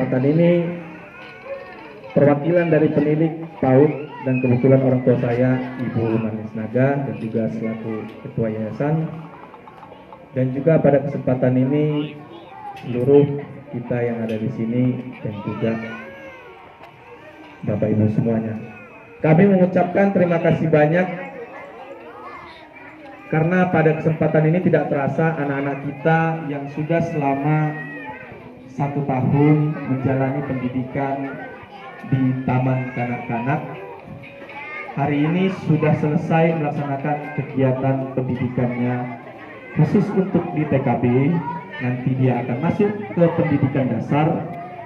kesempatan ini perwakilan dari penilik PAUD dan kebetulan orang tua saya Ibu Manis Naga dan juga selaku ketua yayasan, dan juga pada kesempatan ini seluruh kita yang ada di sini dan juga Bapak Ibu semuanya, kami mengucapkan terima kasih banyak karena pada kesempatan ini tidak terasa anak-anak kita yang sudah selama 1 tahun menjalani pendidikan di Taman Kanak-Kanak hari ini sudah selesai melaksanakan kegiatan pendidikannya khusus untuk di TKB. Nanti dia akan masuk ke pendidikan dasar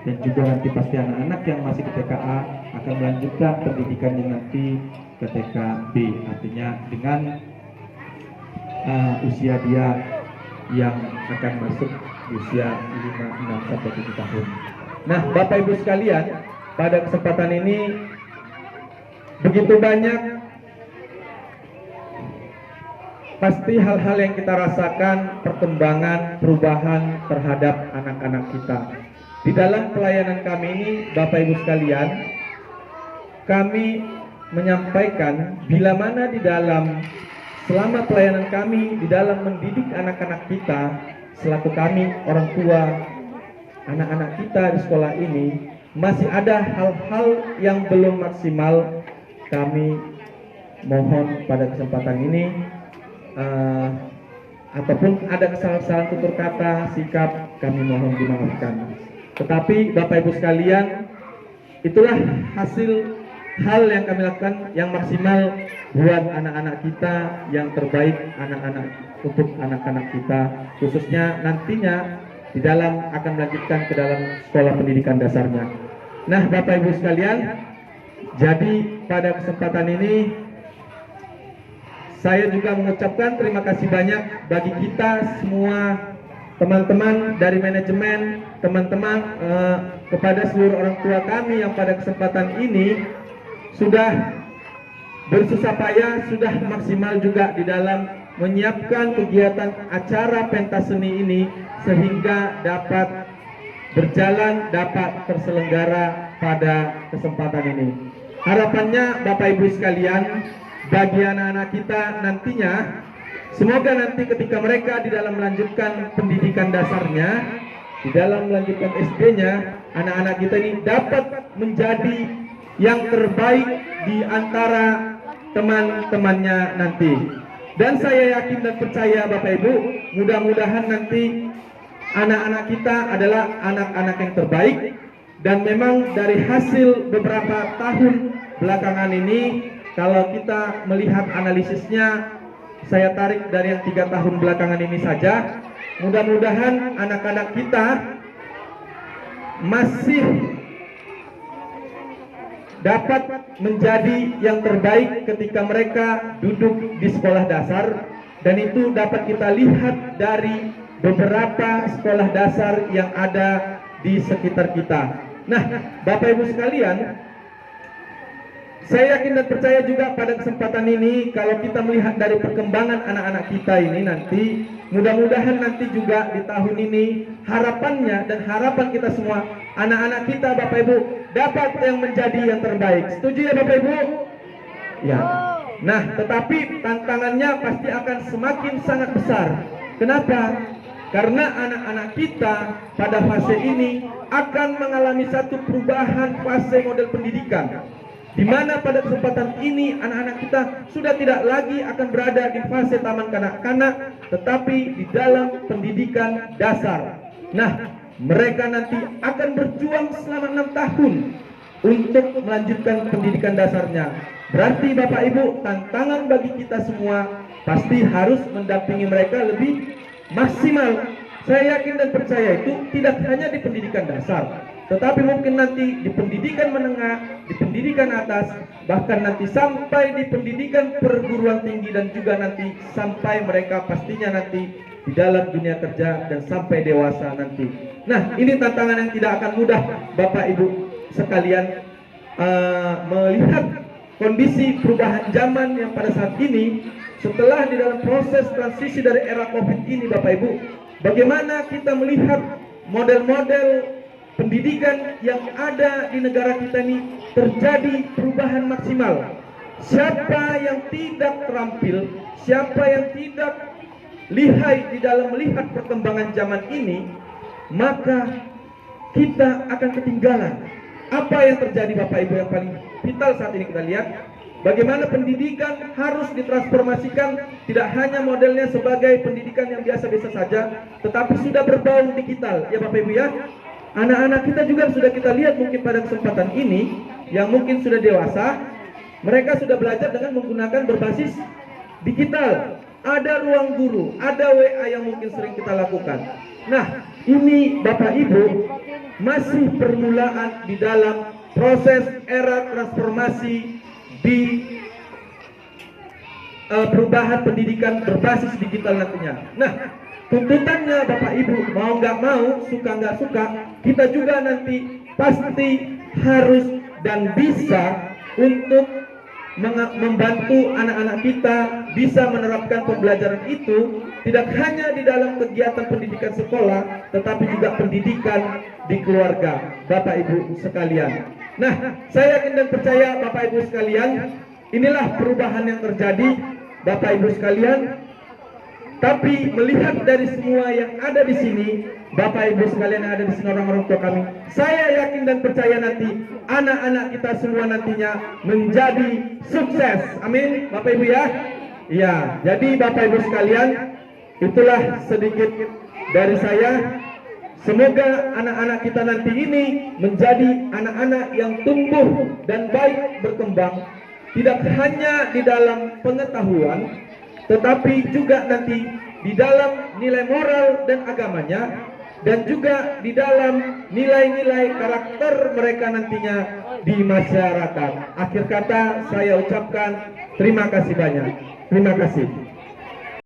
dan juga nanti pasti anak-anak yang masih di TKA akan melanjutkan pendidikannya nanti ke TKB, artinya dengan usia dia yang akan masuk usia 5, 6, sampai 7 tahun. Nah, Bapak Ibu sekalian, pada kesempatan ini begitu banyak pasti hal-hal yang kita rasakan, perkembangan, perubahan terhadap anak-anak kita. Di dalam pelayanan kami ini, Bapak Ibu sekalian, kami menyampaikan bila mana di dalam selama pelayanan kami di dalam mendidik anak-anak kita, selaku kami orang tua anak-anak kita di sekolah ini, masih ada hal-hal yang belum maksimal. Kami mohon pada kesempatan ini ataupun ada kesalahan tutur kata, sikap, kami mohon dimaafkan. Tetapi Bapak Ibu sekalian, itulah hasil hal yang kami lakukan yang maksimal buat anak-anak kita, yang terbaik untuk anak-anak kita, khususnya nantinya di dalam akan melanjutkan ke dalam sekolah pendidikan dasarnya. Nah, Bapak Ibu sekalian, jadi pada kesempatan ini saya juga mengucapkan terima kasih banyak bagi kita semua, teman-teman dari manajemen, teman-teman kepada seluruh orang tua kami yang pada kesempatan ini sudah bersusah payah, sudah maksimal juga di dalam menyiapkan kegiatan acara pentas seni ini sehingga dapat berjalan, dapat terselenggara pada kesempatan ini. Harapannya Bapak Ibu sekalian, bagi anak-anak kita nantinya, semoga nanti ketika mereka di dalam melanjutkan pendidikan dasarnya, di dalam melanjutkan SD-nya, anak-anak kita ini dapat menjadi yang terbaik di antara teman-temannya nanti. Dan saya yakin dan percaya Bapak Ibu, mudah-mudahan nanti anak-anak kita adalah anak-anak yang terbaik. Dan memang dari hasil beberapa tahun belakangan ini, kalau kita melihat analisisnya, saya tarik dari yang 3 tahun belakangan ini saja, mudah-mudahan anak-anak kita masih dapat menjadi yang terbaik ketika mereka duduk di sekolah dasar, dan itu dapat kita lihat dari beberapa sekolah dasar yang ada di sekitar kita. Nah, Bapak Ibu sekalian, saya yakin dan percaya juga pada kesempatan ini, kalau kita melihat dari perkembangan anak-anak kita ini nanti, mudah-mudahan nanti juga di tahun ini harapannya dan harapan kita semua, anak-anak kita Bapak Ibu dapat yang menjadi yang terbaik. Setuju ya Bapak Ibu? Ya. Nah, tetapi tantangannya pasti akan semakin sangat besar. Kenapa? Karena anak-anak kita pada fase ini akan mengalami satu perubahan fase model pendidikan, di mana pada kesempatan ini anak-anak kita sudah tidak lagi akan berada di fase taman kanak-kanak, tetapi di dalam pendidikan dasar. Nah, mereka nanti akan berjuang selama 6 tahun untuk melanjutkan pendidikan dasarnya. Berarti Bapak Ibu, tantangan bagi kita semua pasti harus mendampingi mereka lebih maksimal. Saya yakin dan percaya itu tidak hanya di pendidikan dasar, tetapi mungkin nanti di pendidikan menengah, di pendidikan atas, bahkan nanti sampai di pendidikan perguruan tinggi, dan juga nanti sampai mereka pastinya nanti di dalam dunia kerja dan sampai dewasa nanti. Nah, ini tantangan yang tidak akan mudah Bapak Ibu sekalian, melihat kondisi perubahan zaman yang pada saat ini, setelah di dalam proses transisi dari era COVID ini Bapak Ibu, bagaimana kita melihat model-model pendidikan yang ada di negara kita ini terjadi perubahan maksimal. Siapa yang tidak terampil, siapa yang tidak lihai di dalam melihat perkembangan zaman ini, maka kita akan ketinggalan. Apa yang terjadi Bapak Ibu yang paling vital saat ini kita lihat, bagaimana pendidikan harus ditransformasikan, tidak hanya modelnya sebagai pendidikan yang biasa-biasa saja, tetapi sudah berbau digital, ya Bapak Ibu ya. Anak-anak kita juga sudah kita lihat mungkin pada kesempatan ini, yang mungkin sudah dewasa, mereka sudah belajar dengan menggunakan berbasis digital. Ada ruang guru, ada WA yang mungkin sering kita lakukan. Nah, ini Bapak Ibu masih permulaan di dalam proses era transformasi di perubahan pendidikan berbasis digital nantinya. Nah, tuntutannya Bapak Ibu, mau nggak mau, suka nggak suka, kita juga nanti pasti harus dan bisa untuk membantu anak-anak kita bisa menerapkan pembelajaran itu tidak hanya di dalam kegiatan pendidikan sekolah, tetapi juga pendidikan di keluarga, Bapak Ibu sekalian. Nah, saya yakin dan percaya Bapak Ibu sekalian, inilah perubahan yang terjadi Bapak Ibu sekalian. Tapi melihat dari semua yang ada di sini, Bapak Ibu sekalian yang ada di sini, orang-orang tua kami, saya yakin dan percaya nanti anak-anak kita semua nantinya menjadi sukses. Amin, Bapak Ibu ya. Ya, jadi Bapak Ibu sekalian, itulah sedikit dari saya. Semoga anak-anak kita nanti ini menjadi anak-anak yang tumbuh dan baik berkembang, tidak hanya di dalam pengetahuan, tetapi juga nanti di dalam nilai moral dan agamanya, dan juga di dalam nilai-nilai karakter mereka nantinya di masyarakat. Akhir kata saya ucapkan terima kasih banyak. Terima kasih.